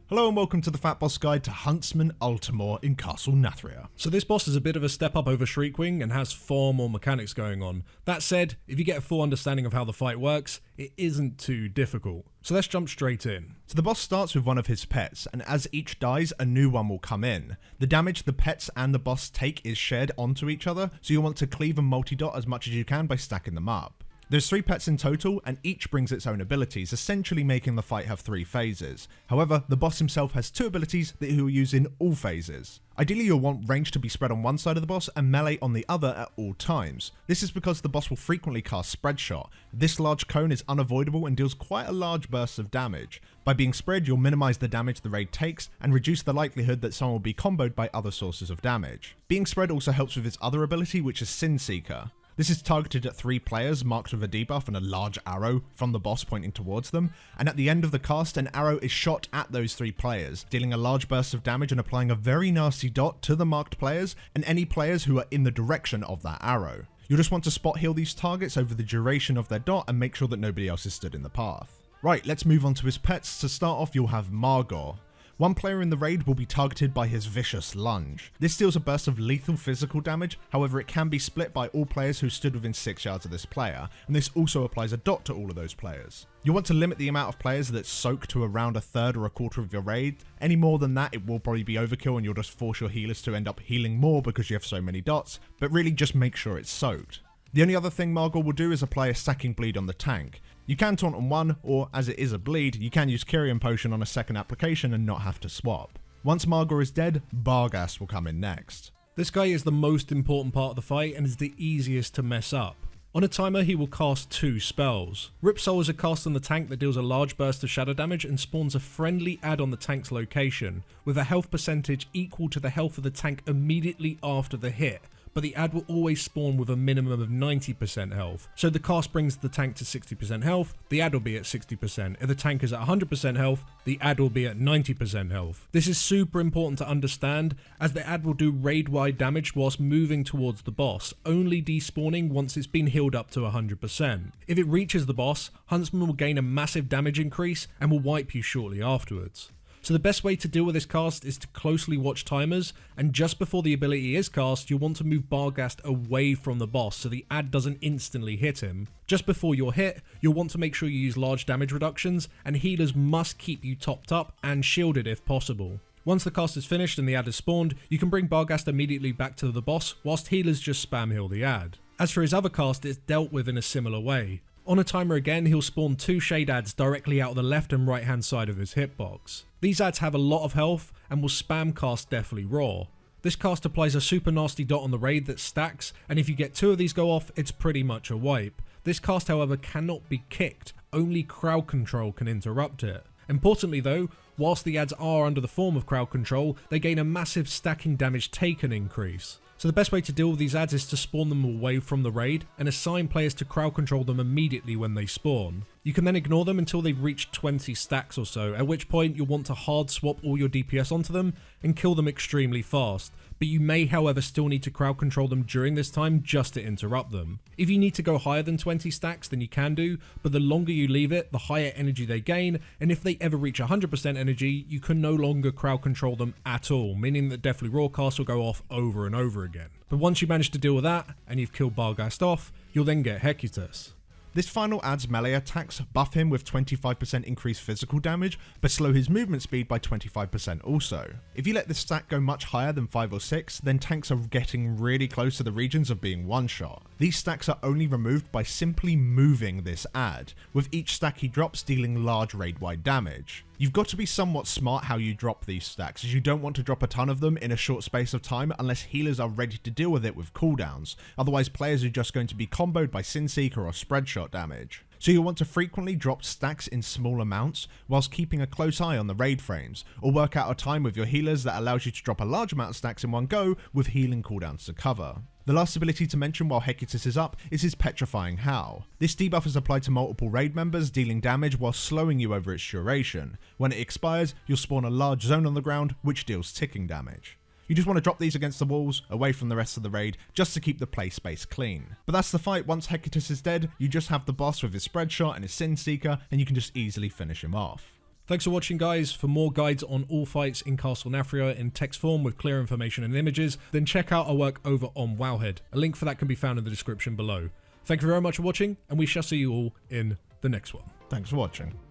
Hello and welcome to the FATBOSS guide to Huntsman Altimor in Castle Nathria. So this boss is a bit of a step up over Shriekwing and has far more mechanics going on. That said, if you get a full understanding of how the fight works, it isn't too difficult. So let's jump straight in. So the boss starts with one of his pets, and as each dies, a new one will come in. The damage the pets and the boss take is shared onto each other, so you'll want to cleave and multi-dot as much as you can by stacking them up. There's 3 pets in total, and each brings its own abilities, essentially making the fight have 3 phases. However, the boss himself has 2 abilities that he will use in all phases. Ideally, you'll want range to be spread on one side of the boss and melee on the other at all times. This is because the boss will frequently cast Spread Shot. This large cone is unavoidable and deals quite a large burst of damage. By being spread, you'll minimize the damage the raid takes and reduce the likelihood that someone will be comboed by other sources of damage. Being spread also helps with his other ability, which is Sin Seeker. This is targeted at 3 players marked with a debuff and a large arrow from the boss pointing towards them, and at the end of the cast an arrow is shot at those 3 players, dealing a large burst of damage and applying a very nasty dot to the marked players and any players who are in the direction of that arrow. You'll just want to spot heal these targets over the duration of their dot and make sure that nobody else is stood in the path. Right, let's move on to his pets. To start off, you'll have Margore. One player in the raid will be targeted by his Vicious Lunge. This deals a burst of lethal physical damage, however it can be split by all players who stood within 6 yards of this player, and this also applies a dot to all of those players. You'll want to limit the amount of players that soak to around a third or a quarter of your raid. Any more than that, it will probably be overkill and you'll just force your healers to end up healing more because you have so many dots, but really just make sure it's soaked. The only other thing Margore will do is apply a stacking bleed on the tank. You can taunt on one, or as it is a bleed, you can use Kyrian Potion on a second application and not have to swap. Once Margore is dead, Bargast will come in next. This guy is the most important part of the fight and is the easiest to mess up. On a timer, he will cast 2 spells. Rip Soul is a cast on the tank that deals a large burst of shadow damage and spawns a friendly add on the tank's location, with a health percentage equal to the health of the tank immediately after the hit. But the add will always spawn with a minimum of 90% health. So the cast brings the tank to 60% health, the add will be at 60%. If the tank is at 100% health, the add will be at 90% health. This is super important to understand, as the add will do raid-wide damage whilst moving towards the boss, only despawning once it's been healed up to 100%. If it reaches the boss, Huntsman will gain a massive damage increase and will wipe you shortly afterwards. So the best way to deal with this cast is to closely watch timers, and just before the ability is cast, you'll want to move Bargast away from the boss so the add doesn't instantly hit him. Just before you're hit, you'll want to make sure you use large damage reductions, and healers must keep you topped up and shielded if possible. Once the cast is finished and the add is spawned, you can bring Bargast immediately back to the boss, whilst healers just spam heal the add. As for his other cast, it's dealt with in a similar way. On a timer again, he'll spawn 2 shade adds directly out of the left and right hand side of his hitbox. These adds have a lot of health and will spam cast Deathly Roar. This cast applies a super nasty dot on the raid that stacks, and if you get 2 of these go off, it's pretty much a wipe. This cast however cannot be kicked, only crowd control can interrupt it. Importantly though, whilst the adds are under the form of crowd control, they gain a massive stacking damage taken increase. So the best way to deal with these adds is to spawn them away from the raid and assign players to crowd control them immediately when they spawn. You can then ignore them until they've reached 20 stacks or so, at which point you'll want to hard swap all your DPS onto them and kill them extremely fast, but you may however still need to crowd control them during this time just to interrupt them. If you need to go higher than 20 stacks then you can do, but the longer you leave it, the higher energy they gain, and if they ever reach 100% energy, you can no longer crowd control them at all, meaning that Deathly Roar casts will go off over and over again. But once you manage to deal with that, and you've killed Bargast off, you'll then get Hecutis. This final add's melee attacks buff him with 25% increased physical damage, but slow his movement speed by 25% also. If you let this stat go much higher than 5 or 6, then tanks are getting really close to the regions of being one-shot. These stacks are only removed by simply moving this add, with each stack he drops dealing large raid-wide damage. You've got to be somewhat smart how you drop these stacks, as you don't want to drop a ton of them in a short space of time unless healers are ready to deal with it with cooldowns, otherwise players are just going to be comboed by Sin Seeker or Spread Shot damage. So you'll want to frequently drop stacks in small amounts whilst keeping a close eye on the raid frames, or work out a time with your healers that allows you to drop a large amount of stacks in one go with healing cooldowns to cover. The last ability to mention while Hecutis is up is his Petrifying Howl. This debuff is applied to multiple raid members, dealing damage while slowing you over its duration. When it expires, you'll spawn a large zone on the ground which deals ticking damage. You just want to drop these against the walls, away from the rest of the raid, just to keep the play space clean. But that's the fight. Once Hecutis is dead, you just have the boss with his Spread Shot and his Sin Seeker, and you can just easily finish him off. Thanks for watching, guys. For more guides on all fights in Castle Nathria in text form with clear information and images, then check out our work over on Wowhead. A link for that can be found in the description below. Thank you very much for watching, and we shall see you all in the next one. Thanks for watching.